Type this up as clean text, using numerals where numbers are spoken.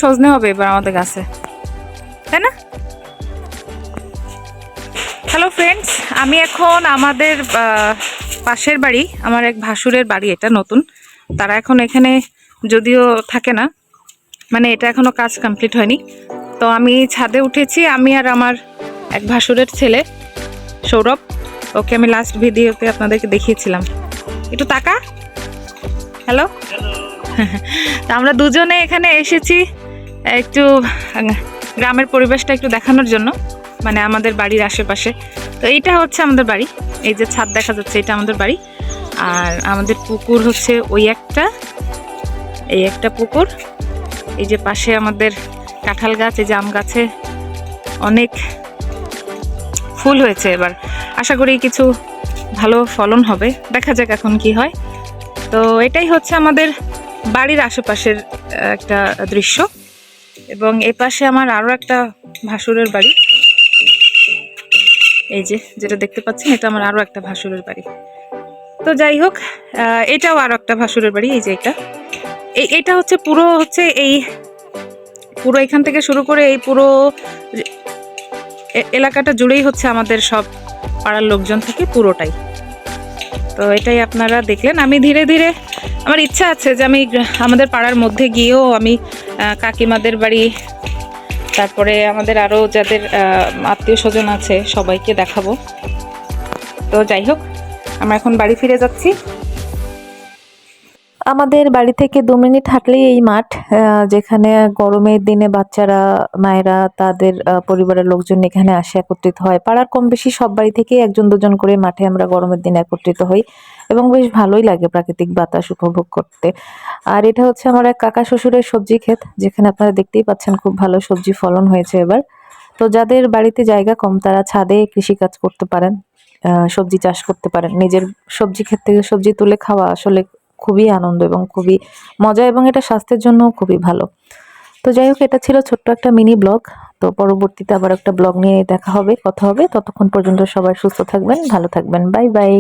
সজনে হবে এবার আমাদের গাছে, তাই না? হ্যালো ফ্রেন্ডস, আমি এখন আমাদের পাশের বাড়ি, আমার এক ভাসুরের বাড়ি, এটা নতুন। তারা এখন এখানে যদিও থাকে না, মানে এটা এখনো কাজ কমপ্লিট হয়নি। তো আমি ছাদে উঠেছি, আমি আর আমার এক ভাসুরের ছেলে সৌরভ। ওকে আমি লাস্ট ভিডিওতে আপনাদেরকে দেখিয়েছিলাম। একটু তাকা, হ্যালো। তো আমরা দুজনে এখানে এসেছি একটু গ্রামের পরিবেশটা একটু দেখানোর জন্য, মানে আমাদের বাড়ির আশেপাশে। তো এইটা হচ্ছে আমাদের বাড়ি, এই যে ছাদ দেখা যাচ্ছে এটা আমাদের বাড়ি। আর আমাদের পুকুর হচ্ছে ওই একটা, এই একটা পুকুর। এই যে পাশে আমাদের কাঁঠাল গাছ, এই যে আম গাছে অনেক ফুল হয়েছে। এবার আশা করি কিছু ভালো ফলন হবে, দেখা যাক এখন কি হয়। তো এটাই হচ্ছে আমাদের বাড়ির আশেপাশের একটা দৃশ্য। এবং এই পাশে আমার আরও একটা ভাসুরের বাড়ি, এই যে যেটা দেখতে পাচ্ছেন এটা আমার আরও একটা ভাসুরের বাড়ি। তো যাই হোক, এটাও আরও একটা ভাসুরের বাড়ি। এই যে এটা হচ্ছে পুরো হচ্ছে এই পুরো এখান থেকে শুরু করে এই পুরো এলাকাটা জুড়েই হচ্ছে আমাদের সব পাড়ার লোকজন থাকে পুরোটাই। তো এটাই আপনারা দেখলেন। আমি ধীরে ধীরে আমার ইচ্ছা আছে যে আমি আমাদের পাড়ার মধ্যে গিয়েও আমি কাকিমাদের বাড়ি, তারপরে আমাদের আরও যাদের আত্মীয় স্বজন আছে সবাইকে দেখাবো। তো যাই হোক, আমরা এখন বাড়ি ফিরে যাচ্ছি। আমাদের বাড়ি থেকে 2 মিনিট হাঁটলেই এই মাঠ, যেখানে গরমের দিনে বাচ্চারা, মায়েরা, তাদের পরিবারের লোকজন এখানে আসে, একত্রিত হয়। পাড়ার কম বেশি সব বাড়ি থেকেই একজন দুজন করে মাঠে আমরা গরমের দিনে একত্রিত হই এবং বেশ ভালোই লাগে প্রাকৃতিক বাতাস উপভোগ করতে। আর এটা হচ্ছে আমার এক কাকা শ্বশুরের সবজি ক্ষেত, যেখানে আপনারা দেখতেই পাচ্ছেন খুব ভালো সবজি ফলন হয়েছে এবার। তো যাদের বাড়িতে জায়গা কম তারা ছাদে কৃষিকাজ করতে পারেন, সবজি চাষ করতে পারেন। নিজের সবজি ক্ষেত থেকে সবজি তুলে খাওয়া আসলে খুবই আনন্দ এবং খুবই মজা, এবং এটা স্বাস্থ্যের জন্য খুবই ভালো। তো যাই হোক, এটা ছিল ছোট্ট একটা মিনি ব্লগ। তো পরবর্তীতে আবার একটা ব্লগ নিয়ে দেখা হবে, কথা হবে। ততক্ষণ পর্যন্ত সবাই সুস্থ থাকবেন, ভালো থাকবেন। Bye bye.